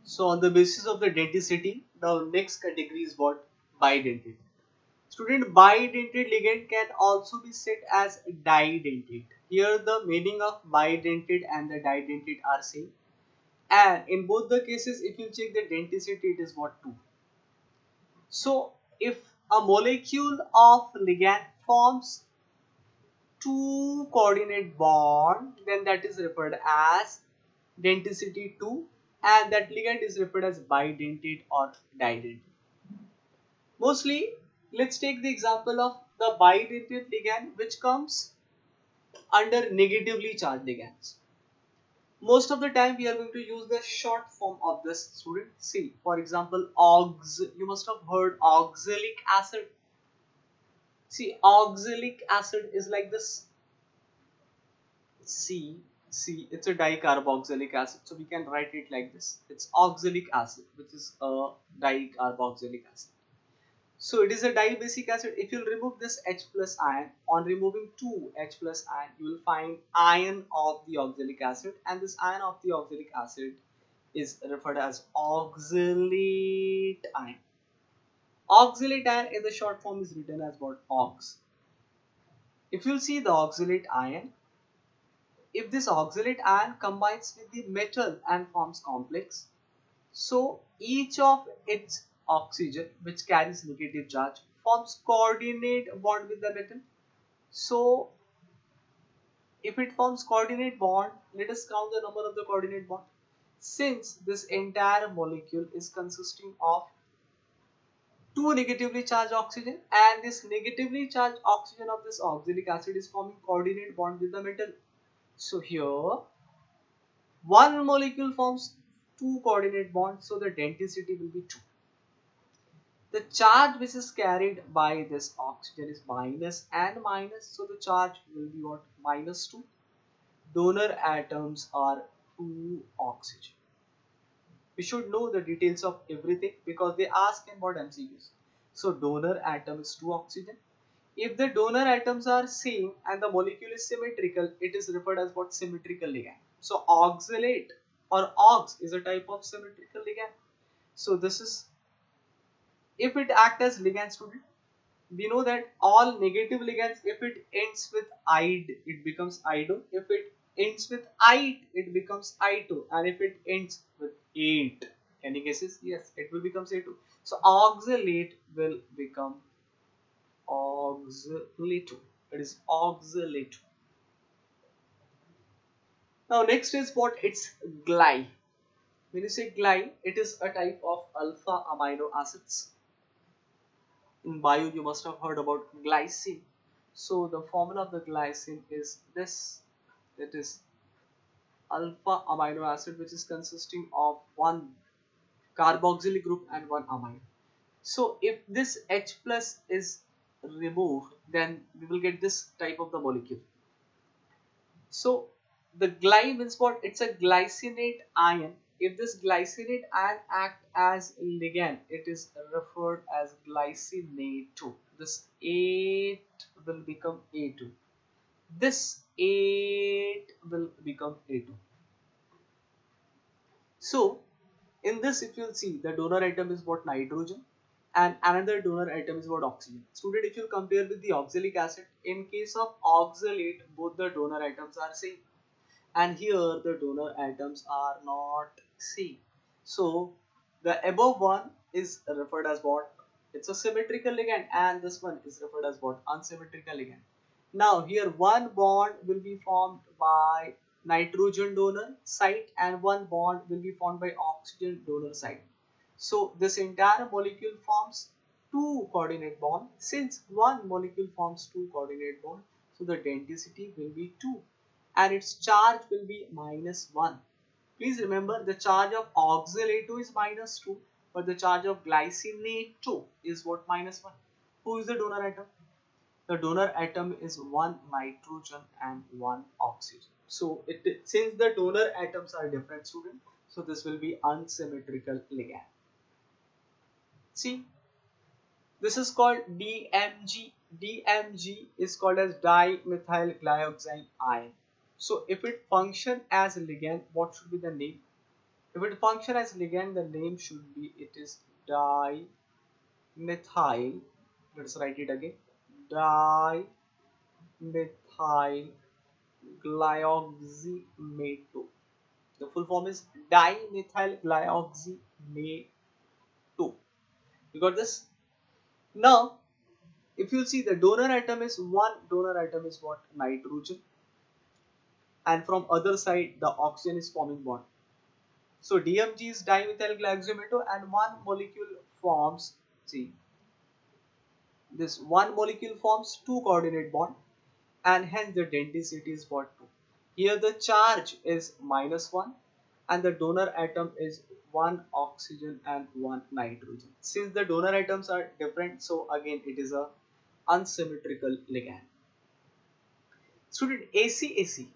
So on the basis of the denticity, the next category is what? Bidentate. Student, bidentate ligand can also be said as didentate. Here the meaning of bidentate and the didentate are same. And in both the cases, if you check the denticity, it is what? 2. So if a molecule of ligand forms two coordinate bond, then that is referred as denticity 2, and that ligand is referred as bidentate or didentate. Mostly, let's take the example of the bidentate ligand which comes under negatively charged ligands. Most of the time we are going to use the short form of this, student. See, for example, you must have heard oxalic acid. See, oxalic acid is like this. See, it's a dicarboxylic acid, so we can write it like this. It's oxalic acid, which is a dicarboxylic acid. So it is a dibasic acid. If you remove this H plus ion, on removing 2 H plus ion, you will find ion of the oxalic acid, and this ion of the oxalic acid is referred as oxalate ion. Oxalate ion in the short form is written as what? Ox. If you'll see the oxalate ion, if this oxalate ion combines with the metal and forms complex, so each of its oxygen which carries negative charge forms coordinate bond with the metal. So if it forms coordinate bond, let us count the number of the coordinate bond. Since this entire molecule is consisting of two negatively charged oxygen, and this negatively charged oxygen of this oxalic acid is forming coordinate bond with the metal. So here one molecule forms two coordinate bonds, so the denticity will be 2. The charge which is carried by this oxygen is minus and minus, so the charge will be what? -2. Donor atoms are 2 oxygen. We should know the details of everything because they ask in what MCQs. So donor atom is 2 oxygen. If the donor atoms are same and the molecule is symmetrical, it is referred as what? Symmetrical ligand. So oxalate or ox is a type of symmetrical ligand. So this is, if it act as ligand, student, we know that all negative ligands, if it ends with ide, it becomes ido. If it ends with ite, it becomes ito. And if it ends with ate, any cases, yes, it will become a2. So oxalate will become oxalate. It is oxalate. Now next is what? It's gly. When you say gly, it is a type of alpha amino acids. In bio you must have heard about glycine. So the formula of the glycine is this. It is alpha amino acid which is consisting of one carboxylic group and one amine. So if this H plus is removed, then we will get this type of the molecule. So the gly means what? It's a glycinate ion. If this glycinate ion act as ligand, it is referred as glycinate 2. This 8 will become A2. This 8 will become A2. So in this, if you'll see, the donor atom is what? Nitrogen, and another donor atom is what? Oxygen. Student, if you compare with the oxalic acid, in case of oxalate, both the donor atoms are same, and here the donor atoms are not same. So the above one is referred as what? It's a symmetrical ligand, and this one is referred as what? Unsymmetrical ligand. Now here one bond will be formed by nitrogen donor site and one bond will be formed by oxygen donor site. So this entire molecule forms two coordinate bond. Since one molecule forms two coordinate bond, so the denticity will be 2 and its charge will be -1. Please remember the charge of oxalate 2 is -2, but the charge of glycinate 2 is what? -1. Who is the donor atom? The donor atom is one nitrogen and one oxygen. So since the donor atoms are different, student, so this will be unsymmetrical ligand. See, this is called DMG. DMG is called as dimethyl glyoxime ion. So if it function as a ligand, what should be the name? If it function as ligand, the name should be it is dimethyl. Let's write it again. Dimethyl glyoxymato. The full form is dimethyl glyoxymato. You got this? Now, if you see the donor atom is one donor atom is what? Nitrogen, and from other side the oxygen is forming bond. So DMG is dimethyl glyoxymato, and one molecule forms, see, this one molecule forms two coordinate bond, and hence the density is what? 2. Here the charge is -1 and the donor atom is one oxygen and one nitrogen. Since the donor atoms are different, so again it is a unsymmetrical ligand. Student, ACAC.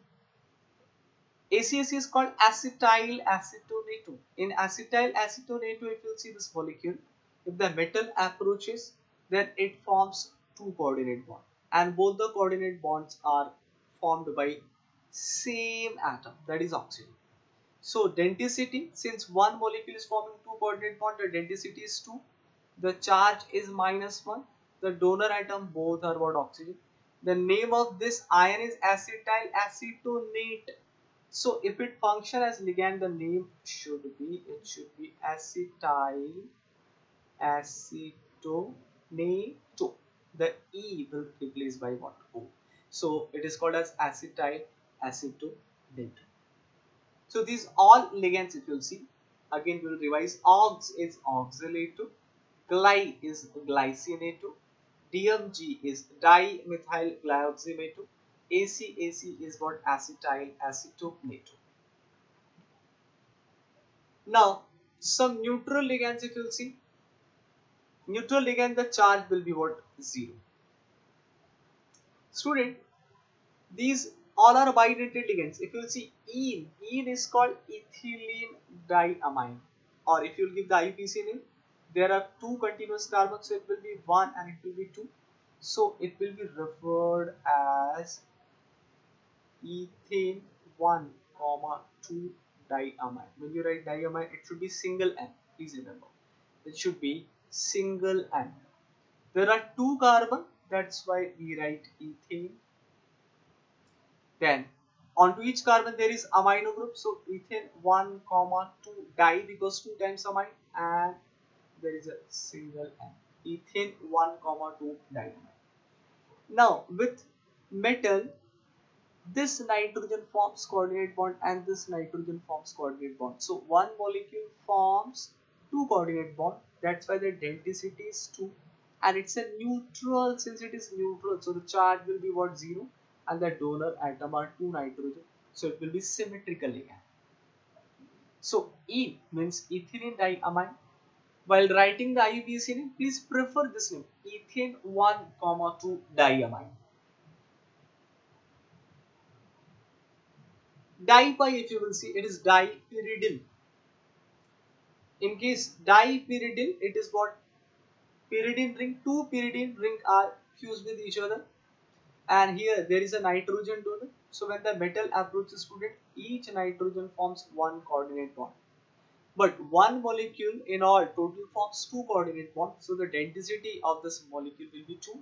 ACAC is called acetyl acetonato. In acetyl acetonato, if you see this molecule, if the metal approaches, then it forms two coordinate bonds, and both the coordinate bonds are formed by same atom, that is oxygen. So density, since one molecule is forming two coordinate bond, the density is 2. The charge is -1. The donor atom both are what? Oxygen. The name of this ion is acetyl acetonate. So if it function as ligand, the name should be, it should be acetyl acetonato. The E will replace by what? O. So it is called as acetyl acetonato. So these all ligands, if you'll see, again we'll revise. Ox is oxalato, gly is glycinato, DMG is dimethyl glyoxymato, ACAC is what? Acetyl acetonato. Now, some neutral ligands, if you'll see, neutral ligand, the charge will be what? 0. Student, these all are bidentate ligands. If you'll see, ene is called ethylene diamine, or if you'll give the IUPAC name, there are two continuous carbons, so it will be 1 and it will be 2. So it will be referred as ethane 1, 2 diamine. When you write diamine, it should be single N. Please remember, it should be single N. There are two carbon, that's why we write ethane. Then onto each carbon there is amino group, so ethane 1, 2 di, because 2 times amine, and there is a single N. Ethane 1, 2 diamine. Now with metal, this nitrogen forms coordinate bond and this nitrogen forms coordinate bond. So one molecule forms two coordinate bond. That's why the density is 2, and it's a neutral. Since it is neutral, so the charge will be what? 0, and the donor atom are 2 nitrogen. So it will be symmetrical ligand. So E means ethylene diamine. While writing the IUPAC name, please prefer this name, ethane 1, 2 diamine. Dipi, if you will see, it is dipyridine. In case dipyridine, it is what? Pyridine ring. Two pyridine ring are fused with each other, and here there is a nitrogen donor. So when the metal approaches student, each nitrogen forms one coordinate bond. But one molecule in all total forms two coordinate bonds. So the density of this molecule will be 2.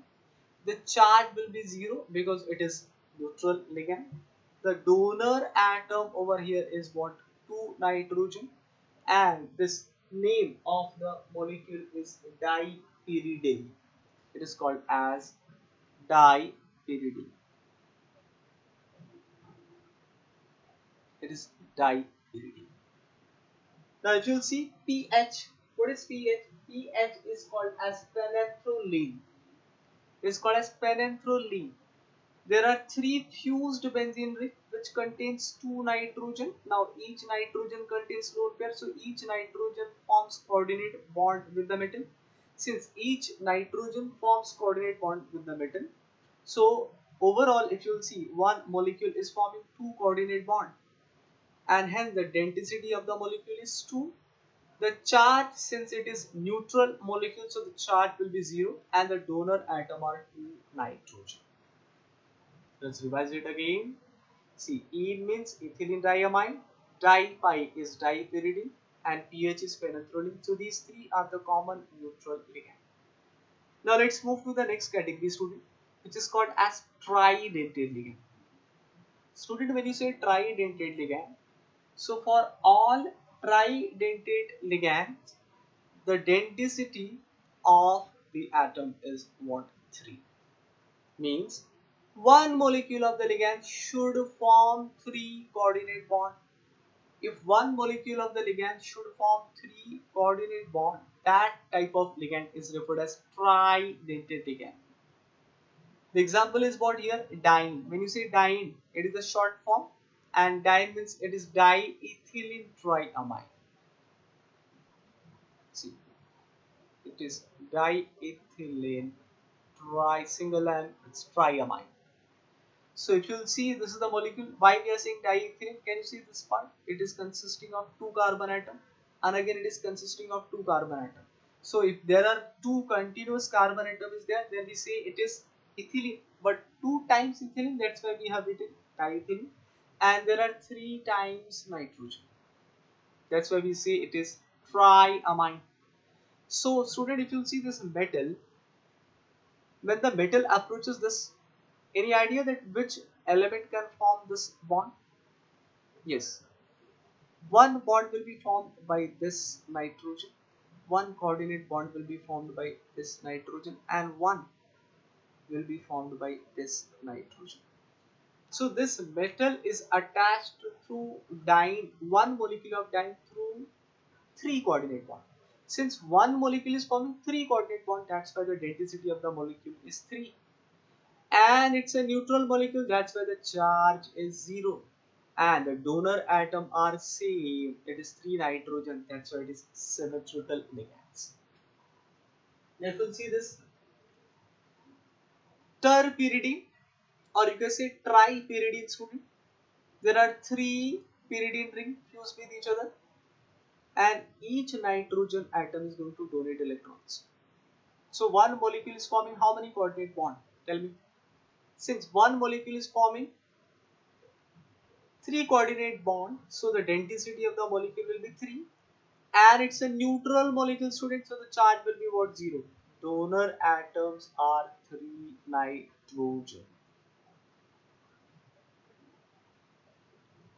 The charge will be 0 because it is neutral ligand. The donor atom over here is what? 2 nitrogen, and this name of the molecule is dipyridine. It is called as dipyridine. It is dipyridine. Now if you'll see pH, what is pH? pH is called as phenanthrone. It is called as phenanthrone. There are 3 fused benzene ring which contains 2 nitrogen. Now each nitrogen contains lone pair, so each nitrogen forms coordinate bond with the metal. Since each nitrogen forms coordinate bond with the metal, so overall if you'll see, one molecule is forming 2 coordinate bond, and hence the density of the molecule is 2. The charge, since it is neutral molecule, so the charge will be 0, and the donor atom are 2 nitrogen. Let's revise it again. See, E means ethylene diamine, Di-pi is dipyridine and pH is phenolphthalein. So these three are the common neutral ligand. Now let's move to the next category, student, which is called as tridentate ligand. Student, when you say tridentate ligand, so for all tridentate ligands, the denticity of the atom is what? 3. Means one molecule of the ligand should form 3 coordinate bond. If one molecule of the ligand should form 3 coordinate bond, that type of ligand is referred as tridentate ligand. The example is what here? Diene. When you say diene, it is the short form, and diene means it is diethylene triamine. See, it is diethylene single and it's triamine. So if you'll see, this is the molecule. Why we are saying diethylene? Can you see this part? It is consisting of 2 carbon atom, and again it is consisting of 2 carbon atom. So if there are 2 continuous carbon atom is there, then we say it is ethylene. But 2 times ethylene, that's why we have written diethylene. And there are 3 times nitrogen. That's why we say it is triamine. So student, if you see this metal, when the metal approaches this, any idea that which element can form this bond? Yes, one bond will be formed by this nitrogen, one coordinate bond will be formed by this nitrogen, and one will be formed by this nitrogen. So this metal is attached through diene, one molecule of diene through 3 coordinate bond. Since one molecule is forming 3 coordinate bond, that's why the denticity of the molecule is 3. And it's a neutral molecule, that's why the charge is 0. And the donor atom are same, it is 3 nitrogen, that's why it is symmetrical ligands. Now if you see this terpyridine, or you can say tripyridine, student, there are 3 pyridine rings fused with each other, and each nitrogen atom is going to donate electrons. So one molecule is forming how many coordinate bond? Tell me. Since one molecule is forming 3 coordinate bond, so the denticity of the molecule will be 3, and it's a neutral molecule, student, so the charge will be what? 0. Donor atoms are 3 nitrogen.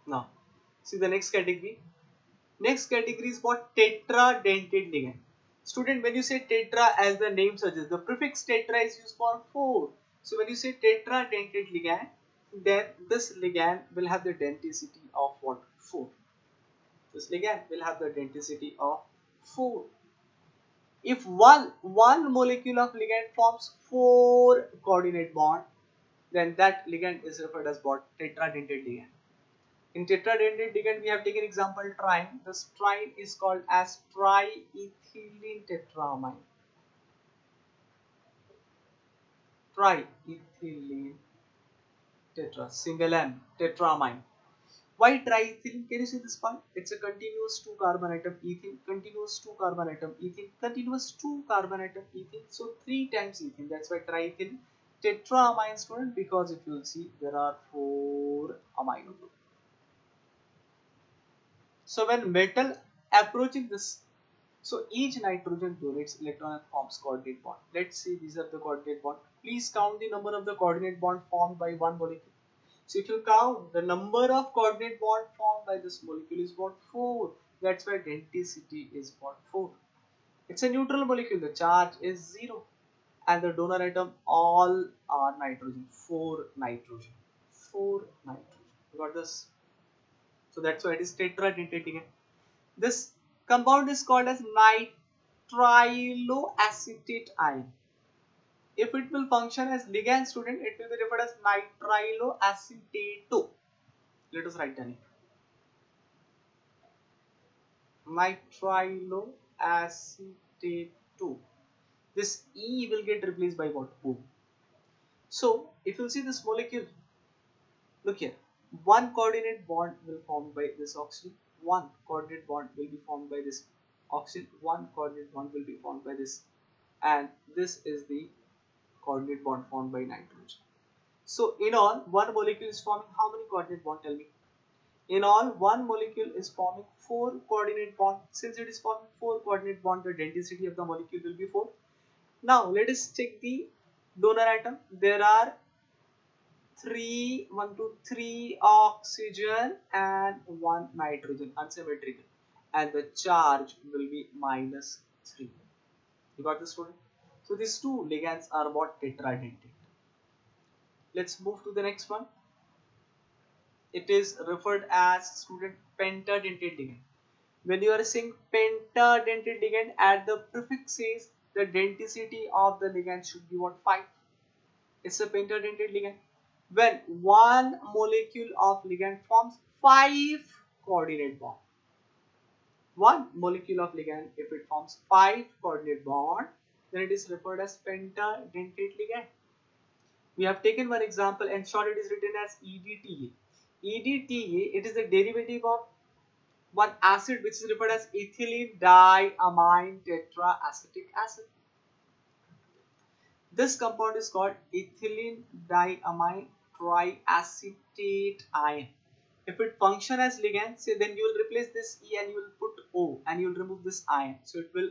Now see the next category. Next category is what? Tetradentate ligand. Student, when you say tetra, as the name suggests, the prefix tetra is used for 4. So when you say tetradentate ligand, then this ligand will have the denticity of what? 4. This ligand will have the denticity of 4. If one molecule of ligand forms 4 coordinate bond, then that ligand is referred as what? Tetradentate ligand. In tetradentate ligand, we have taken example trine. This trine is called as triethylene tetramine. Triethylene single M, tetramine. Why triethylene? Can you see this part? It's a continuous 2 carbon atom ethene, continuous 2 carbon atom ethene, continuous 2 carbon atom ethene. So 3 times ethene. That's why triethylene. Tetramine, student, because if you will see, there are 4 amino groups. So when metal approaching this, so each nitrogen donates electron and forms coordinate bond. Let's see, these are the coordinate bond. Please count the number of the coordinate bond formed by one molecule. So if you count the number of coordinate bond formed by this molecule is what? 4. That's why denticity is what? 4. It's a neutral molecule. The charge is 0. And the donor atom all are nitrogen. 4 nitrogen. 4 nitrogen. You got this? So that's why it is tetradentate again. This compound is called as nitriloacetate ion. If it will function as ligand, student, it will be referred as nitriloacetate. Let us write down it. Nitriloacetate. This E will get replaced by what? O. So if you see this molecule, look here. One coordinate bond will form by this oxygen. One coordinate bond will be formed by this oxygen. One coordinate bond will be formed by this, and this is the coordinate bond formed by nitrogen. So in all, one molecule is forming how many coordinate bond? Tell me. In all, one molecule is forming 4 coordinate bond. Since it is forming 4 coordinate bond, the density of the molecule will be 4. Now let us check the donor atom. There are 3 oxygen and 1 nitrogen, unsymmetrical, and the charge will be -3. You got this, student? So these two ligands are what? Tetradentate. Let's move to the next one. It is referred as, student, pentadentate ligand. When you are saying pentadentate ligand, at the prefix says the density of the ligand should be what? 5. It's a pentadentate ligand. When one molecule of ligand forms 5 coordinate bond. One molecule of ligand, if it forms 5 coordinate bond, then it is referred as pentadentate ligand. We have taken one example, and short it is written as EDTA. EDTA, it is the derivative of one acid which is referred as ethylene diamine tetraacetic acid. This compound is called ethylene diamine triacetate ion. If it function as ligand, say, then you will replace this E and you will put O and you will remove this ion. So it will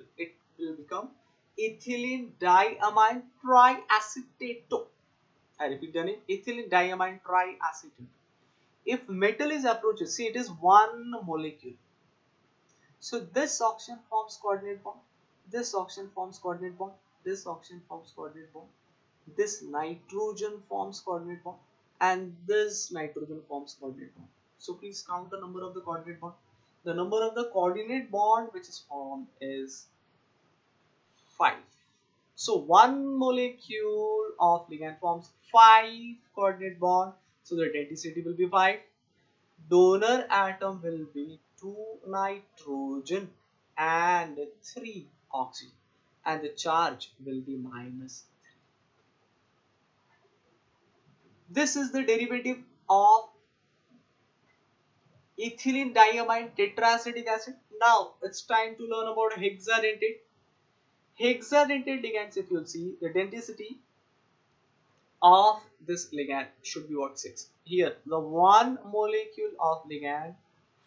become ethylene diamine triacetate. I repeat the name, ethylene diamine triacetate. If metal is approached, see, it is one molecule. So this oxygen forms coordinate bond. This oxygen forms coordinate bond. This oxygen forms coordinate bond. This nitrogen forms coordinate bond, and this nitrogen forms coordinate bond. So please count the number of the coordinate bond. The number of the coordinate bond which is formed is 5. So one molecule of ligand forms 5 coordinate bond. So the density will be 5. Donor atom will be 2 nitrogen and 3 oxygen, and the charge will be -3. This is the derivative of ethylene diamine tetraacetic acid. Now it's time to learn about hexadentate. Hexadentate ligands, if you'll see, the density of this ligand should be what? 6. Here, the one molecule of ligand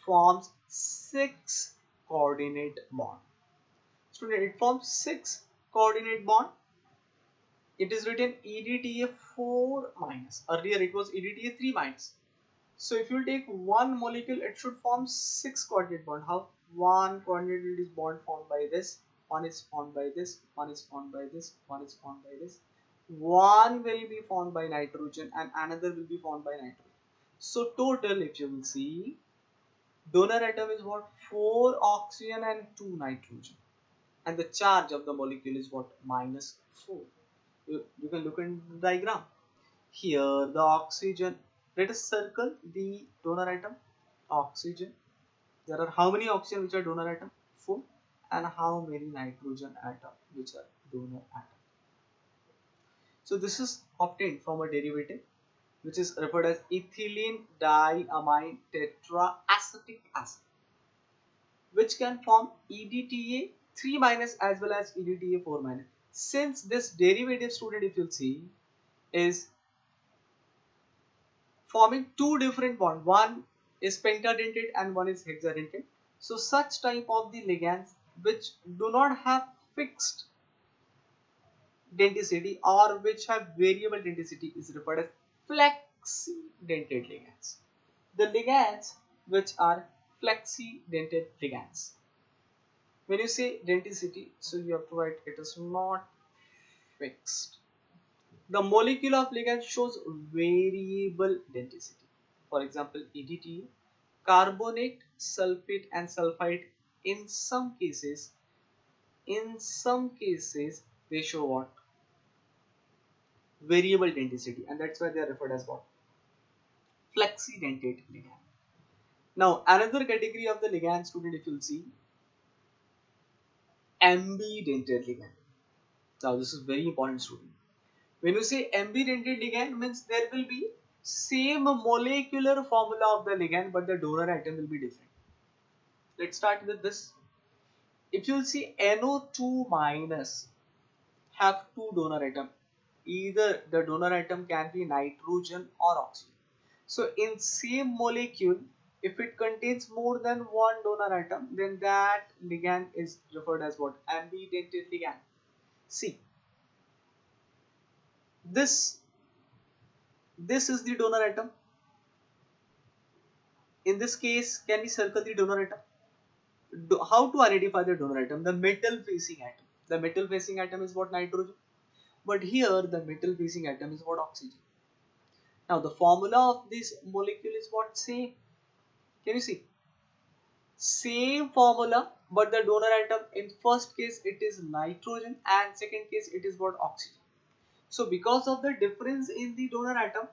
forms 6 coordinate bond. Student, it forms 6 coordinate bond. It is written EDTA 4 minus. Earlier it was EDTA 3 minus. So if you take one molecule, it should form 6 coordinate bond. How? One coordinate is bond formed by this, one is formed by this, one is formed by this, one is formed by this. One will be formed by nitrogen and another will be formed by nitrogen. So total, if you will see, donor atom is what? 4 oxygen and 2 nitrogen. And the charge of the molecule is what? -4. You can look in the diagram. Here the oxygen, let us circle the donor atom. Oxygen, there are how many oxygen which are donor atom? 4. And how many nitrogen atom which are donor atom? So this is obtained from a derivative which is referred as ethylene diamine tetraacetic acid, which can form EDTA 3 minus as well as EDTA 4 minus. Since this derivative, student, if you'll see, is forming two different bonds, one is pentadentate and one is hexadentate. So such type of the ligands which do not have fixed density or which have variable density is referred as flexidentate ligands. The ligands which are flexidentate ligands. When you say density, so you have to write it is not fixed. The molecule of ligand shows variable density. For example, EDTA, carbonate, sulfate and sulfite. In some cases they show what? Variable density, and that's why they are referred as what? Flexidentate ligand. Now another category of the ligand, student, if you'll see, ambidentate ligand. Now this is very important, student. When you say ambidentate ligand, means there will be same molecular formula of the ligand, but the donor atom will be different. Let's start with this. If you see NO2 minus have two donor atom, either the donor atom can be nitrogen or oxygen. So in same molecule, If it contains more than one donor atom, then that ligand is referred as what? Ambidentate ligand. See, this is the donor atom. In this case, can we circle the donor atom? How to identify the donor atom? The metal facing atom. The metal facing atom is what? Nitrogen. But here the metal facing atom is what? Oxygen. Now the formula of this molecule is what? Same. Can you see? Same formula, but the donor atom, in first case it is nitrogen and second case it is what? Oxygen. So because of the difference in the donor atom,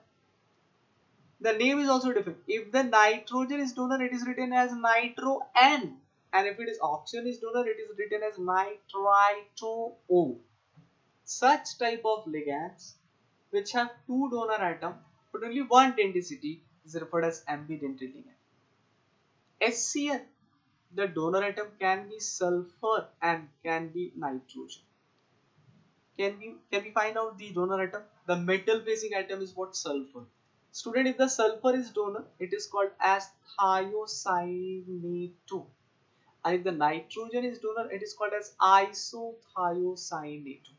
the name is also different. If the nitrogen is donor, it is written as nitro N, and if it is oxygen is donor, it is written as nitrito O. Such type of ligands which have two donor atoms but only one density is referred as ambidentate ligand. HCl, the donor atom can be sulfur and can be nitrogen. Can we find out the donor atom? The metal facing atom is what? Sulfur. Student, if the sulfur is donor, it is called as thiocyanate. And if the nitrogen is donor, it is called as isothiocyanate.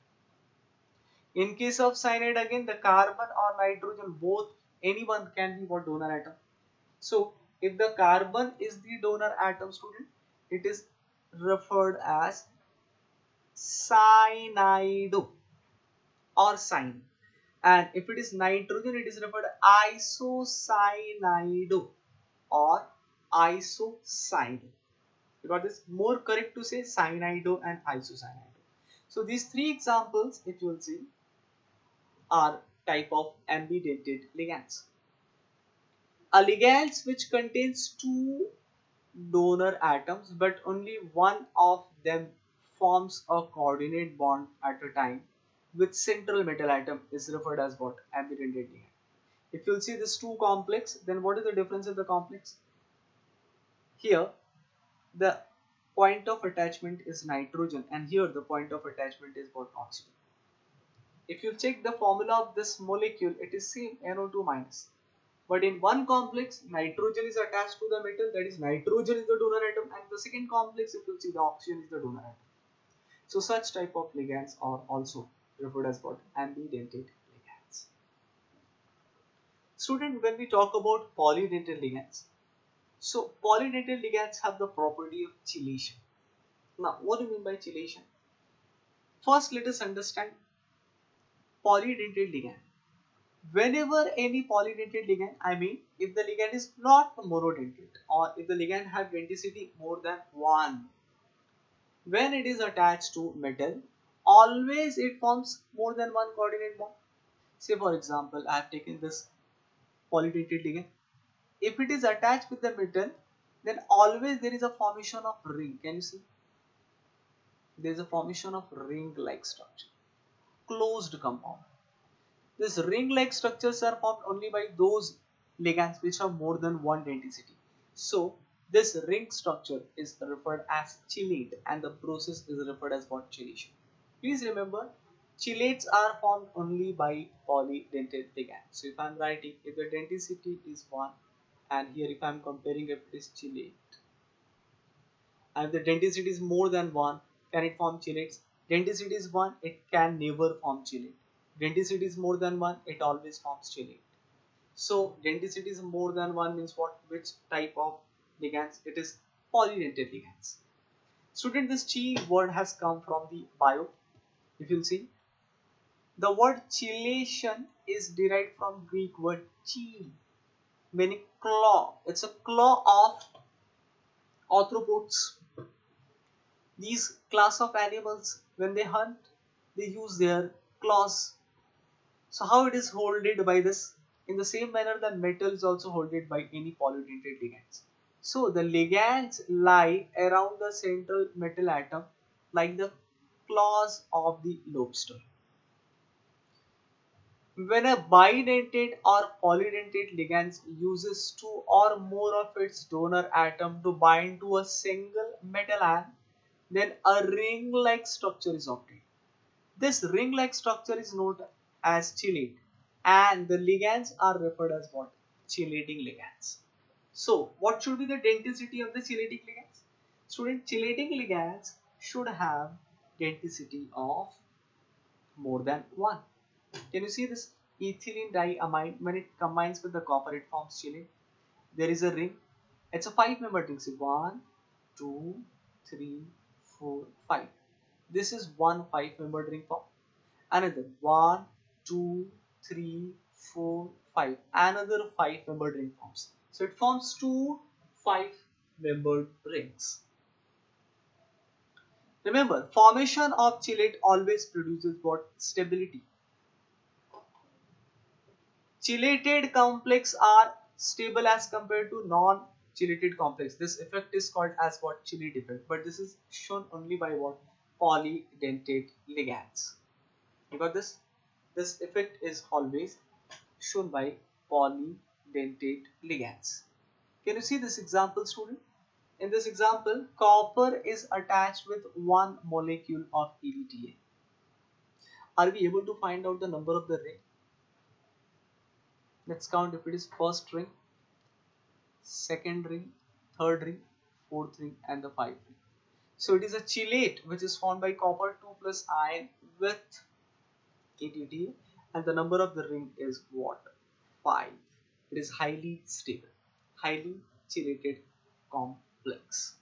In case of cyanide, again the carbon or nitrogen, both, anyone can be what? Donor atom. So if the carbon is the donor atom, student, it is referred as cyanide or cyan. And if it is nitrogen, it is referred isocyanide or isocyanide. You got this? More correct to say cyanide and isocyanide. So these three examples, if you will see, are type of ambidentate ligands. A ligand which contains two donor atoms but only one of them forms a coordinate bond at a time with central metal atom is referred as what? Ambidentate ligand. If you'll see this two complex, then what is the difference in the complex? Here the point of attachment is nitrogen and here the point of attachment is what? Oxygen. If you check the formula of this molecule, it is same, NO2 minus. But in one complex, nitrogen is attached to the metal, that is nitrogen is the donor atom, and the second complex, if you see, the oxygen is the donor atom. So such type of ligands are also referred as what? Ambidentate ligands. Student, when we talk about polydentate ligands, so polydentate ligands have the property of chelation. Now, what do you mean by chelation? First, let us understand polydentate ligand. Whenever any polydentate ligand, I mean if the ligand is not monodentate or if the ligand have denticity more than 1, when it is attached to metal, always it forms more than one coordinate bond. Say for example, I have taken this polydentate ligand. If it is attached with the metal, then always there is a formation of ring. Can you see? There is a formation of ring-like structure, closed compound. These ring-like structures are formed only by those ligands which have more than one denticity. So this ring structure is referred as chelate and the process is referred as what? Chelation. Please remember, chelates are formed only by polydentate ligands. So if I am writing, if the denticity is 1 and here if I am comparing if it is chelate, and if the denticity is more than 1, can it form chelates? Denticity is 1, it can never form chelate. Denticity is more than 1, it always forms chelate. So denticity is more than 1 means what? Which type of ligands? It is polydentate ligands. Student, this chi word has come from the bio. If you'll see, the word chelation is derived from Greek word chi, meaning claw. It's a claw of arthropods. These class of animals, when they hunt, they use their claws. So how it is holded by this? In the same manner that metal is also holded by any polydentate ligands. So the ligands lie around the central metal atom like the claws of the lobster. When a bidentate or polydentate ligand uses two or more of its donor atom to bind to a single metal ion, then a ring-like structure is obtained. This ring-like structure is known as chelate and the ligands are referred as what? Chelating ligands. So what should be the denticity of the chelating ligands? Student, chelating ligands should have denticity of more than 1. Can you see this ethylene diamine? When it combines with the copper, it forms chelate. There is a ring. It's a 5-member ring. See, 1, 2, 3, 4, 5. This is one 5-member ring form. Another 1, 2, 3, 4, 5. Another 5-member ring forms. So it forms two 5-membered rings. Remember, formation of chelate always produces what? Stability. Chelated complex are stable as compared to non-chelated complex. This effect is called as what? Chelate effect. But this is shown only by what? Polydentate ligands. You got this? This effect is always shown by polydentate ligands. Can you see this example, student? In this example, copper is attached with one molecule of EDTA. Are we able to find out the number of the ring? Let's count if it is first ring, second ring, third ring, fourth ring, and the fifth ring. So it is a chelate which is formed by copper 2 plus ion with EDTA, and the number of the ring is what? 5. It is highly stable, highly chelated complex.